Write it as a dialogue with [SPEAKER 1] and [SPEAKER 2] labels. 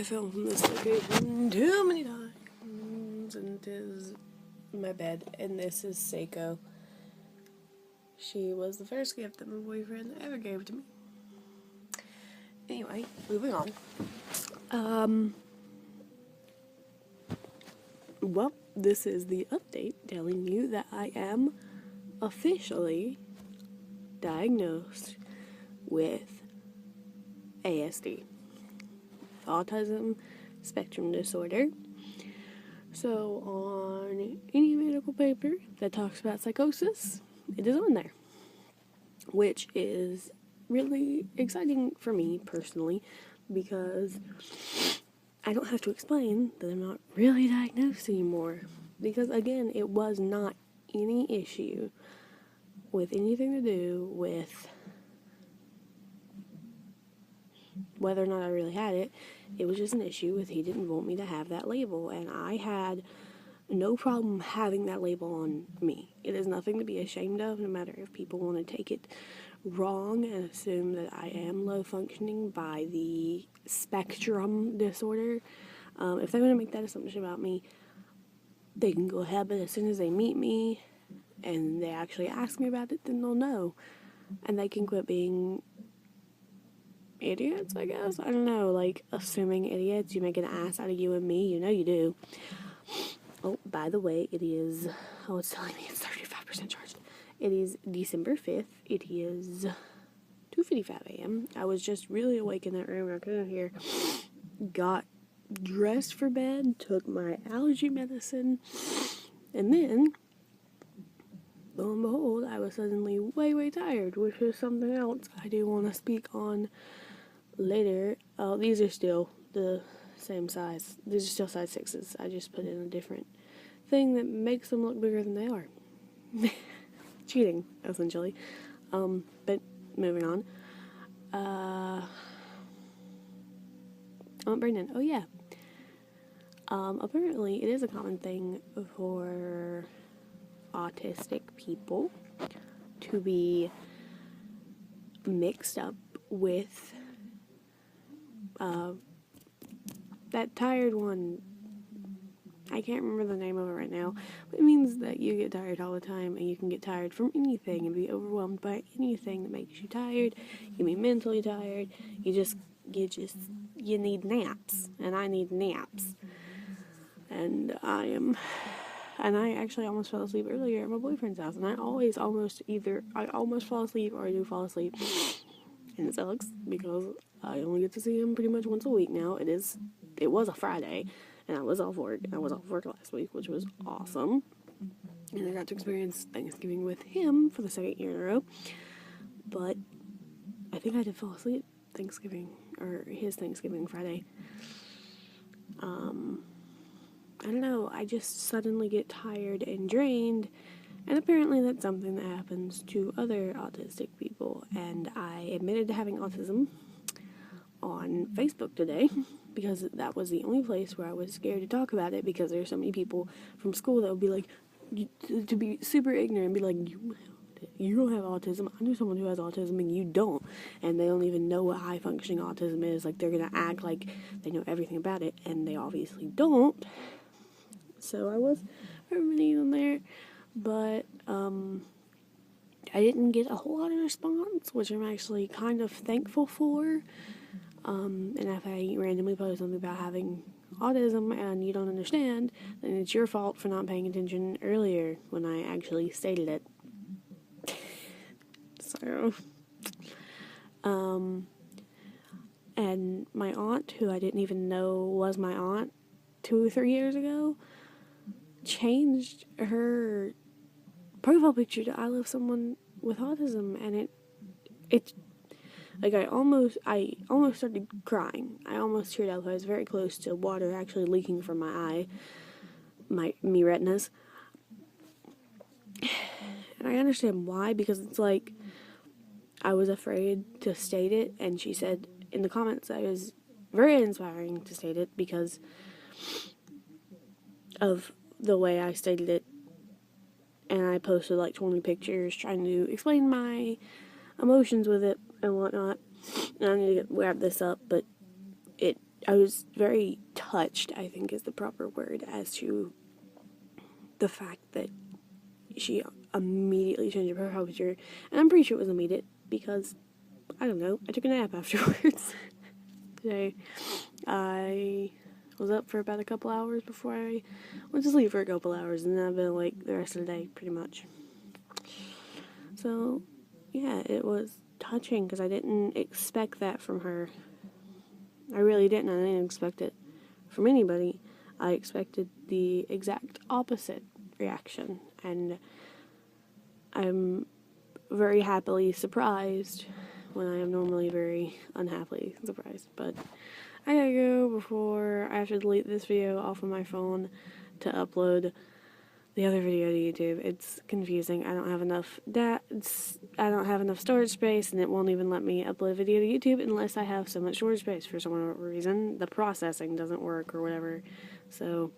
[SPEAKER 1] I filmed from this location too many times, and it is my bed, and this is Seiko. She was the first gift that my boyfriend ever gave to me. Anyway, moving on. Well, this is the update telling you that I am officially diagnosed with ASD, autism spectrum disorder. So on any medical paper that talks about psychosis, it is on there, which is really exciting for me personally, because I don't have to explain that I'm not really diagnosed anymore, because again, it was not any issue with anything to do with whether or not I really had it. It was just an issue with he didn't want me to have that label, and I had no problem having that label on me. It is nothing to be ashamed of, no matter if people want to take it wrong and assume that I am low functioning by the spectrum disorder. If they want to make that assumption about me, they can go ahead, but as soon as they meet me and they actually ask me about it, then they'll know, and they can quit being idiots, I guess. I don't know, like, assuming idiots. You make an ass out of you and me, you know you do. Oh, by the way, it is, it's telling me it's 35% charged. It is December 5th. It is 2:55 a.m. I was just really awake in that room. I couldn't hear. Got dressed for bed, took my allergy medicine, and then, lo and behold, I was suddenly way, way tired, which is something else I do want to speak on later. These are still the same size. These are still size 6s. I just put in a different thing that makes them look bigger than they are. Cheating, essentially. But moving on. Brandon. Oh, yeah. Apparently, it is a common thing for autistic people to be mixed up with that tired one. I can't remember the name of it right now, but it means that you get tired all the time, and you can get tired from anything and be overwhelmed by anything that makes you tired. You can be mentally tired. You need naps, and I need naps. And I actually almost fell asleep earlier at my boyfriend's house, and I almost fall asleep or I do fall asleep, and it sucks because I only get to see him pretty much once a week now. It was a Friday, and I was off work. I was off work last week, which was awesome, and I got to experience Thanksgiving with him for the second year in a row. But I think I did fall asleep his Thanksgiving Friday. I don't know, I just suddenly get tired and drained, and apparently that's something that happens to other autistic people, and I admitted to having autism on Facebook today, because that was the only place where I was scared to talk about it, because there are so many people from school that would be like, to be super ignorant and be like, you don't have autism. I know someone who has autism and you don't, and they don't even know what high functioning autism is. Like, they're gonna act like they know everything about it, and they obviously don't. So I was ruminating on there, but I didn't get a whole lot of response, which I'm actually kind of thankful for. And if I randomly post something about having autism and you don't understand, then it's your fault for not paying attention earlier when I actually stated it. So, and my aunt, who I didn't even know was my aunt 2 or 3 years ago, changed her profile picture to I love someone with autism, and it like I almost started crying. I almost teared up. I was very close to water actually leaking from my eye, me retinas. And I understand why, because it's like I was afraid to state it, and she said in the comments that it was very inspiring to state it because of the way I stated it. And I posted like 20 pictures trying to explain my emotions with it and whatnot. And I need to wrap this up, but it I was very touched, I think is the proper word, as to the fact that she immediately changed up her posture. And I'm pretty sure it was immediate because, I don't know, I took a nap afterwards. Today, I was up for about a couple hours before I went to sleep for a couple hours, and then I've been awake the rest of the day, pretty much. So, yeah, it was touching because I didn't expect that from her. I really didn't. I didn't expect it from anybody. I expected the exact opposite reaction, and I'm very happily surprised when I am normally very unhappily surprised. But I gotta go before I have to delete this video off of my phone to upload the other video to YouTube. It's confusing. I don't have enough storage space, and it won't even let me upload a video to YouTube unless I have so much storage space for some reason. The processing doesn't work or whatever. So